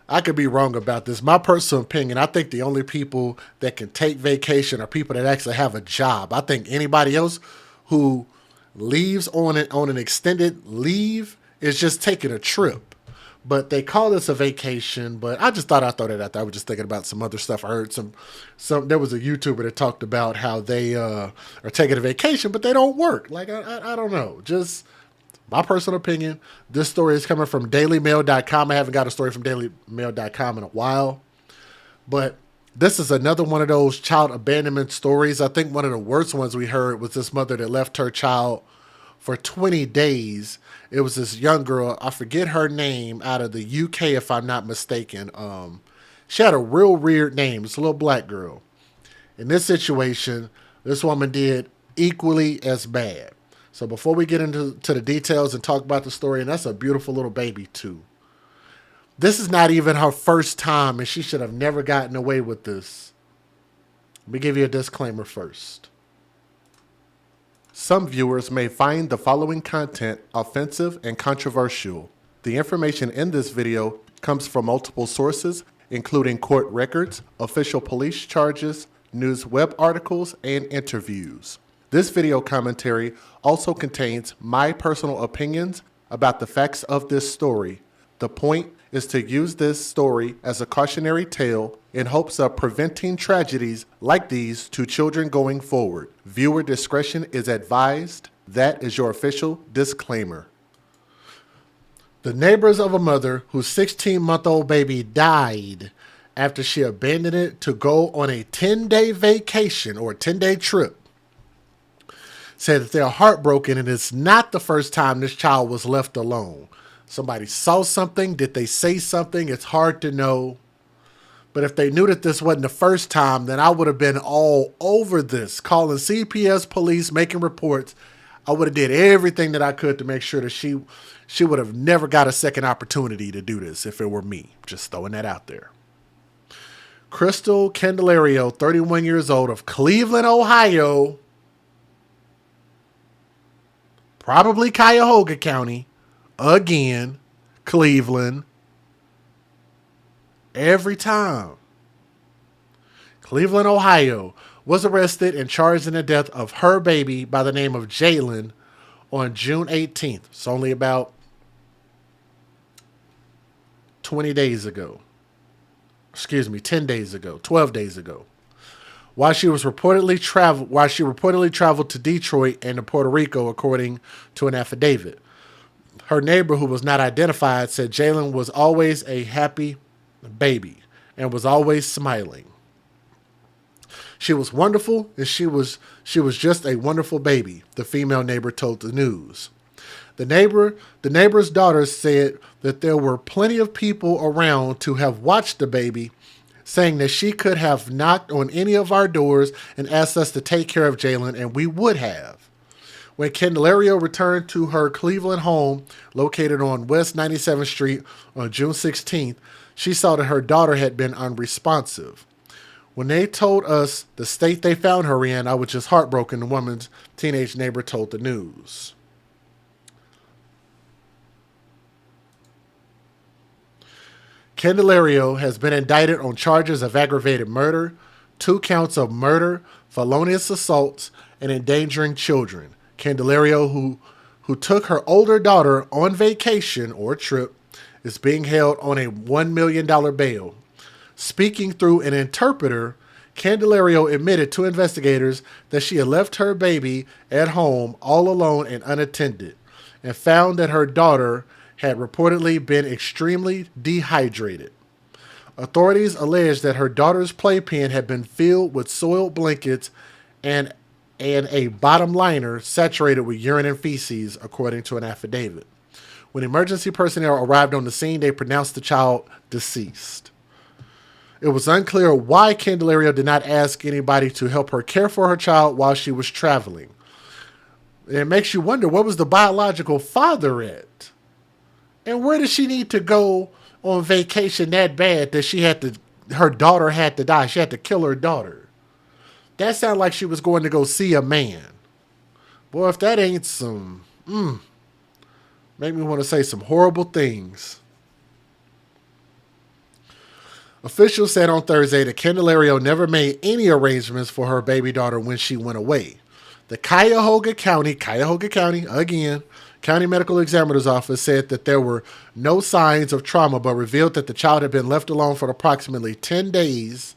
I could be wrong about this. My personal opinion, I think the only people that can take vacation are people that actually have a job. I think anybody else who leaves on an extended leave is just taking a trip. But they call this a vacation. But I just thought I'd throw that out there. I was just thinking about some other stuff. I heard some. There was a YouTuber that talked about how they are taking a vacation, but they don't work. Like I don't know. Just my personal opinion. This story is coming from DailyMail.com. I haven't got a story from DailyMail.com in a while, but this is another one of those child abandonment stories. I think one of the worst ones we heard was this mother that left her child for 20 days. It was this young girl, I forget her name, out of the UK, if I'm not mistaken. She had a real weird name. It's a little black girl. In this situation, this woman did equally as bad. So before we get into the details and talk about the story, and that's a beautiful little baby too. This is not even her first time, and she should have never gotten away with this. Let me give you a disclaimer first. Some viewers may find the following content offensive and controversial. The information in this video comes from multiple sources, including court records, official police charges, news web articles, and interviews. This video commentary also contains my personal opinions about the facts of this story. The point is to use this story as a cautionary tale in hopes of preventing tragedies like these to children going forward. Viewer discretion is advised. That is your official disclaimer. The neighbors of a mother whose 16-month-old baby died after she abandoned it to go on a 10-day vacation or a 10-day trip said that they're heartbroken, and it's not the first time this child was left alone. Somebody saw something. Did they say something? It's hard to know. But if they knew that this wasn't the first time, then I would have been all over this, calling CPS police, making reports. I would have did everything that I could to make sure that she would have never got a second opportunity to do this if it were me. Just throwing that out there. Crystal Candelario, 31 years old, of Cleveland, Ohio, probably Cuyahoga County, again, Cleveland, every time. Cleveland, Ohio, was arrested and charged in the death of her baby by the name of Jalen on June 18th. It's only about 20 days ago. 10 days ago, 12 days ago. While she reportedly traveled to Detroit and to Puerto Rico, according to an affidavit. Her neighbor, who was not identified, said Jalen was always a happy baby and was always smiling. She was wonderful, and she was just a wonderful baby, the female neighbor told the news. The neighbor's daughter said that there were plenty of people around to have watched the baby, saying that she could have knocked on any of our doors and asked us to take care of Jalen, and we would have. When Candelario returned to her Cleveland home, located on West 97th Street on June 16th, she saw that her daughter had been unresponsive. When they told us the state they found her in, I was just heartbroken, the woman's teenage neighbor told the news. Candelario has been indicted on charges of aggravated murder, 2 counts of murder, felonious assaults, and endangering children. Candelario, who took her older daughter on vacation or trip, is being held on a $1 million bail. Speaking through an interpreter, Candelario admitted to investigators that she had left her baby at home all alone and unattended, and found that her daughter had reportedly been extremely dehydrated. Authorities alleged that her daughter's playpen had been filled with soiled blankets and a bottom liner saturated with urine and feces, according to an affidavit. When emergency personnel arrived on the scene, they pronounced the child deceased. It was unclear why Candelario did not ask anybody to help her care for her child while she was traveling. It makes you wonder, where was the biological father at? And where does she need to go on vacation that bad that her daughter had to die? She had to kill her daughter. That sounded like she was going to go see a man. Boy, if that ain't some, make me want to say some horrible things. Officials said on Thursday that Candelario never made any arrangements for her baby daughter when she went away. The Cuyahoga County, again, County Medical Examiner's Office said that there were no signs of trauma, but revealed that the child had been left alone for approximately 10 days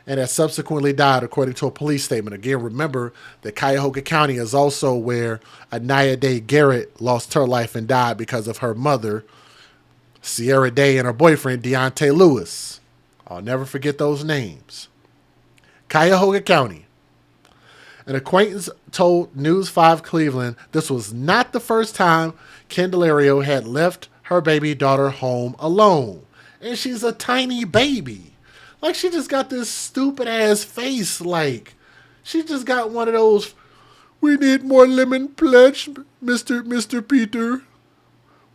and had subsequently died, according to a police statement. Again, remember that Cuyahoga County is also where Anaya Day Garrett lost her life and died because of her mother, Sierra Day, and her boyfriend, Deontay Lewis. I'll never forget those names. Cuyahoga County. An acquaintance told News 5 Cleveland this was not the first time Candelario had left her baby daughter home alone. And she's a tiny baby. Like, she just got this stupid ass face. Like, she just got one of those, we need more lemon pledge, Mr. Peter.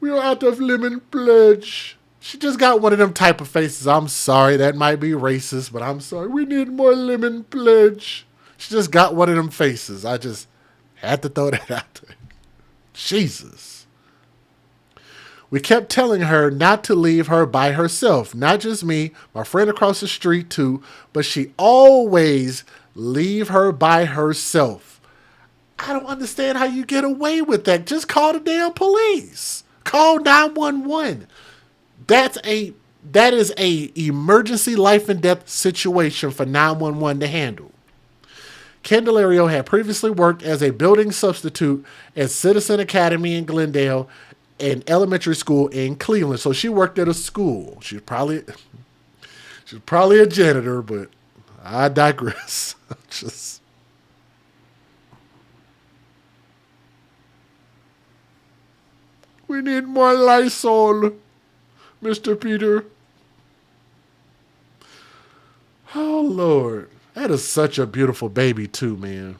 We are out of lemon pledge. She just got one of them type of faces. I'm sorry, that might be racist, but I'm sorry. We need more lemon pledge. She just got one of them faces. I just had to throw that out there. Jesus. We kept telling her not to leave her by herself. Not just me, my friend across the street too, but she always leave her by herself. I don't understand how you get away with that. Just call the damn police. Call 911. That is a emergency life and death situation for 911 to handle. Candelario had previously worked as a building substitute at Citizen Academy in Glendale and elementary school in Cleveland. So she worked at a school. She's probably a janitor, but I digress. We need more Lysol, Mr. Peter. Oh, Lord. That is such a beautiful baby, too, man.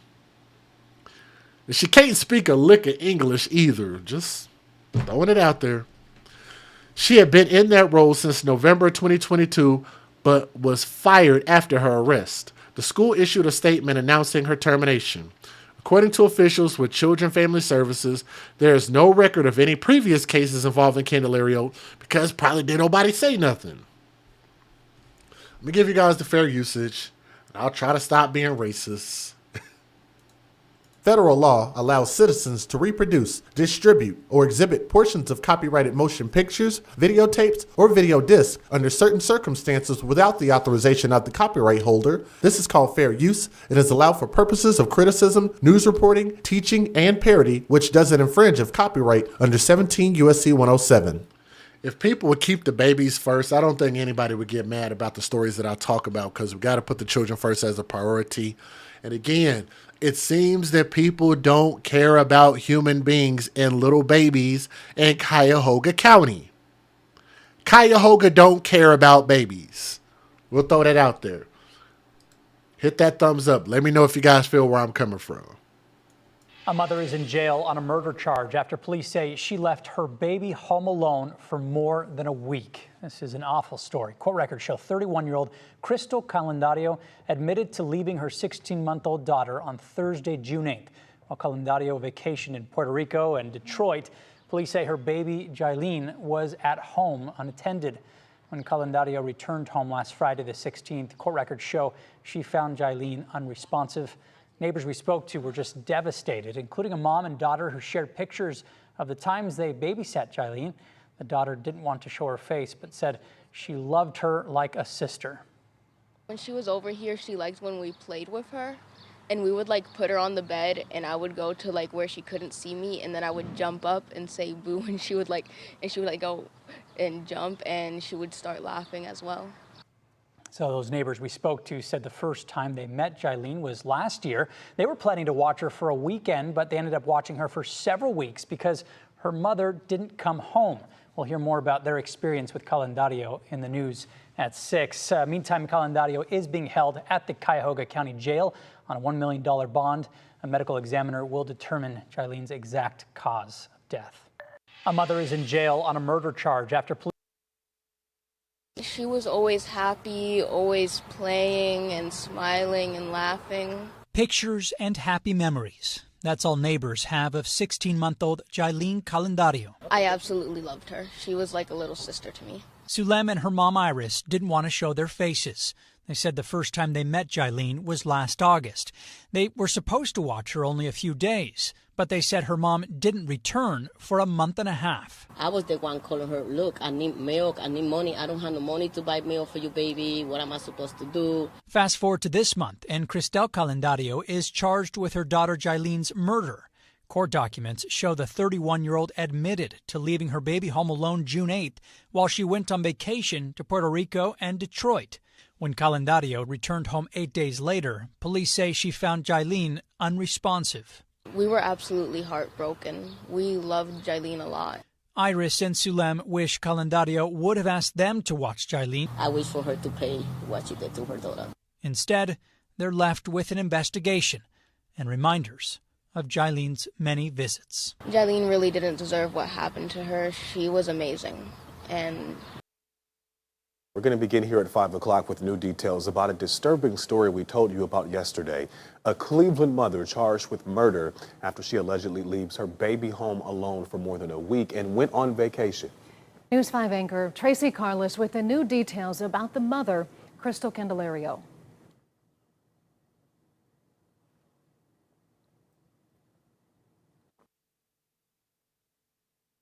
And she can't speak a lick of English either. Just throwing it out there. She had been in that role since November 2022, but was fired after her arrest. The school issued a statement announcing her termination. According to officials with Children Family Services, there is no record of any previous cases involving Candelario because probably did nobody say nothing. Let me give you guys the fair usage. I'll try to stop being racist. Federal law allows citizens to reproduce, distribute, or exhibit portions of copyrighted motion pictures, videotapes, or video discs under certain circumstances without the authorization of the copyright holder. This is called fair use and is allowed for purposes of criticism, news reporting, teaching, and parody, which doesn't infringe of copyright under 17 U.S.C. 107. If people would keep the babies first, I don't think anybody would get mad about the stories that I talk about because we got to put the children first as a priority. And again, it seems that people don't care about human beings and little babies in Cuyahoga County. Cuyahoga don't care about babies. We'll throw that out there. Hit that thumbs up. Let me know if you guys feel where I'm coming from. A mother is in jail on a murder charge after police say she left her baby home alone for more than a week. This is an awful story. Court records show 31-year-old Crystal Calendario admitted to leaving her 16-month-old daughter on Thursday, June 8th. While Calendario vacationed in Puerto Rico and Detroit, police say her baby, Jailene, was at home unattended. When Calendario returned home last Friday, the 16th, court records show she found Jailene unresponsive. Neighbors we spoke to were just devastated, including a mom and daughter who shared pictures of the times they babysat Jailene. The daughter didn't want to show her face, but said she loved her like a sister. When she was over here, she liked when we played with her, and we would like put her on the bed, and I would go to like where she couldn't see me, and then I would jump up and say boo, and she would go and jump, and she would start laughing as well. So those neighbors we spoke to said the first time they met Jailene was last year. They were planning to watch her for a weekend, but they ended up watching her for several weeks because her mother didn't come home. We'll hear more about their experience with Calendario in the news at 6. Meantime, Calendario is being held at the Cuyahoga County Jail on a $1 million bond. A medical examiner will determine Jailene's exact cause of death. A mother is in jail on a murder charge after police. She was always happy, always playing and smiling and laughing. Pictures and happy memories. That's all neighbors have of 16-month-old Jailene Calendario. I absolutely loved her. She was like a little sister to me. Sulem and her mom Iris didn't want to show their faces. They said the first time they met Jailene was last August. They were supposed to watch her only a few days, but they said her mom didn't return for a month and a half. I was the one calling her, look, I need milk, I need money. I don't have no money to buy milk for you, baby. What am I supposed to do? Fast forward to this month, and Cristel Calendario is charged with her daughter Jailene's murder. Court documents show the 31-year-old admitted to leaving her baby home alone June 8th while she went on vacation to Puerto Rico and Detroit. When Calendario returned home 8 days later, police say she found Jailene unresponsive. We were absolutely heartbroken. We loved Jailene a lot. Iris and Sulem wish Calendario would have asked them to watch Jailene. I wish for her to pay what she did to her daughter. Instead, they're left with an investigation and reminders of Jailene's many visits. Jailene really didn't deserve what happened to her. She was amazing. And we're going to begin here at 5 o'clock with new details about a disturbing story we told you about yesterday. A Cleveland mother charged with murder after she allegedly leaves her baby home alone for more than a week and went on vacation. News 5 anchor Tracy Carlos with the new details about the mother, Crystal Candelario.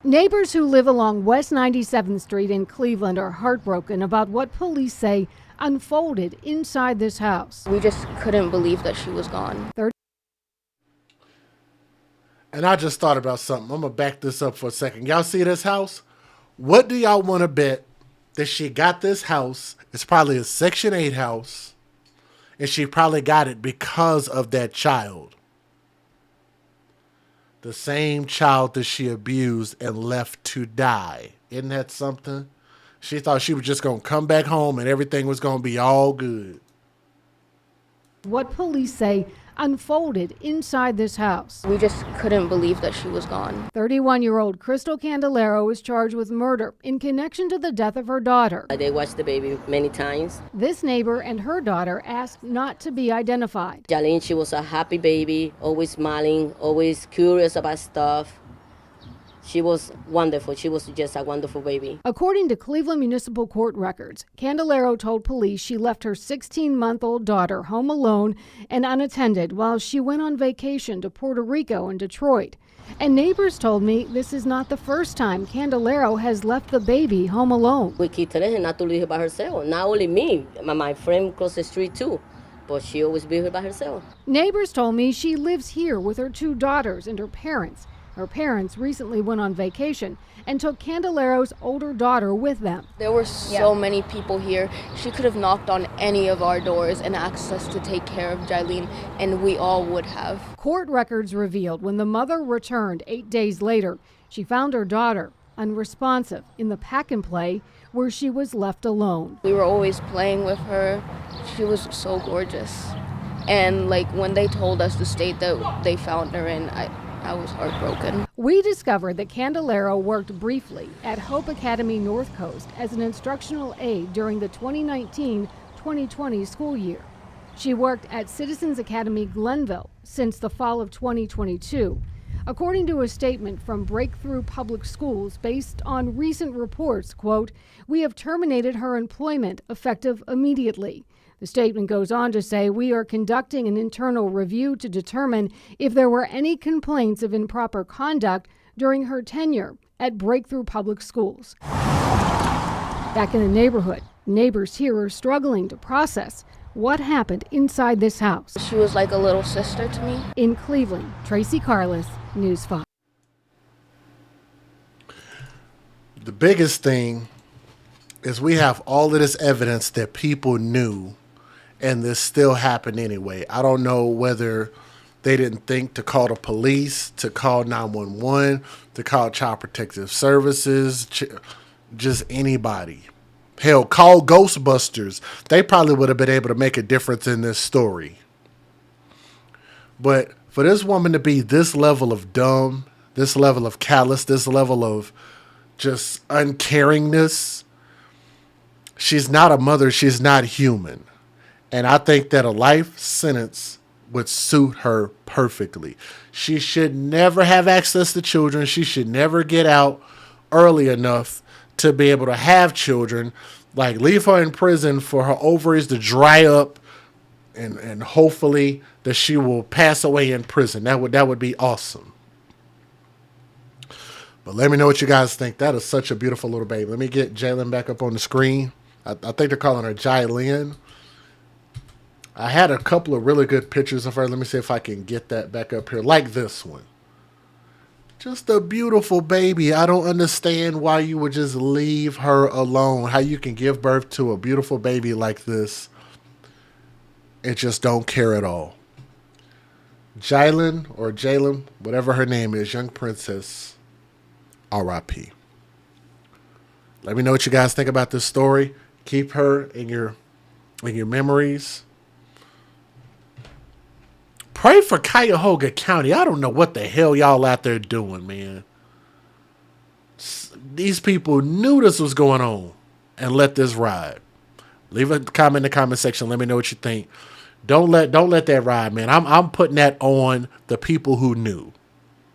Neighbors who live along West 97th Street in Cleveland are heartbroken about what police say unfolded inside this house. we just couldn't believe that she was gone. And I just thought about something. I'm going to back this up for a second. Y'all see this house? What do y'all want to bet that she got this house? It's probably a Section 8 house. And she probably got it because of that child. The same child that she abused and left to die. Isn't that something? She thought she was just going to come back home and everything was going to be all good. What police say unfolded inside this house. We just couldn't believe that she was gone. 31-year-old Crystal Candelario is charged with murder in connection to the death of her daughter. They watched the baby many times. This neighbor and her daughter asked not to be identified. Jailene, she was a happy baby, always smiling, always curious about stuff. She was wonderful. She was just a wonderful baby. According to Cleveland Municipal Court records, Candelario told police she left her 16-month-old daughter home alone and unattended while she went on vacation to Puerto Rico and Detroit. And neighbors told me this is not the first time Candelario has left the baby home alone. We keep telling her not to leave her by herself. Not only me, my friend across the street too. But she always be here by herself. Neighbors told me she lives here with her 2 daughters and her parents. Her parents recently went on vacation and took Candelario's older daughter with them. There were so many people here. She could have knocked on any of our doors and asked us to take care of Jailene, and we all would have. Court records revealed when the mother returned 8 days later, she found her daughter unresponsive in the pack and play where she was left alone. We were always playing with her. She was so gorgeous. And like when they told us the state that they found her in, I was heartbroken. We discovered that Candelario worked briefly at Hope Academy North Coast as an instructional aide during the 2019-2020 school year. She worked at Citizens Academy Glenville since the fall of 2022. According to a statement from Breakthrough Public Schools based on recent reports, quote, "We have terminated her employment effective immediately." The statement goes on to say, "We are conducting an internal review to determine if there were any complaints of improper conduct during her tenure at Breakthrough Public Schools." Back in the neighborhood, neighbors here are struggling to process what happened inside this house. She was like a little sister to me. In Cleveland, Tracy Carlos, News 5. The biggest thing is we have all of this evidence that people knew, and this still happened anyway. I don't know whether they didn't think to call the police, to call 911, to call Child Protective Services, just anybody. Hell, call Ghostbusters. They probably would have been able to make a difference in this story. But for this woman to be this level of dumb, this level of callous, this level of just uncaringness, she's not a mother, she's not human. And I think that a life sentence would suit her perfectly. She should never have access to children. She should never get out early enough to be able to have children. Like, leave her in prison for her ovaries to dry up, and hopefully that she will pass away in prison. That would be awesome. But let me know what you guys think. That is such a beautiful little baby. Let me get Jalen back up on the screen. I think they're calling her Jylyn. I had a couple of really good pictures of her. Let me see if I can get that back up here. Like this one. Just a beautiful baby. I don't understand why you would just leave her alone. How you can give birth to a beautiful baby like this and just don't care at all. Jylyn or Jalen, whatever her name is, young princess, R.I.P. Let me know what you guys think about this story. Keep her in your memories. Pray for Cuyahoga County. I don't know what the hell y'all out there doing, man. These people knew this was going on and let this ride. Leave a comment in the comment section. Let me know what you think. Don't let that ride, man. I'm putting that on the people who knew.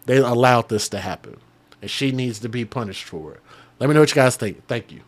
They allowed this to happen, and she needs to be punished for it. Let me know what you guys think. Thank you.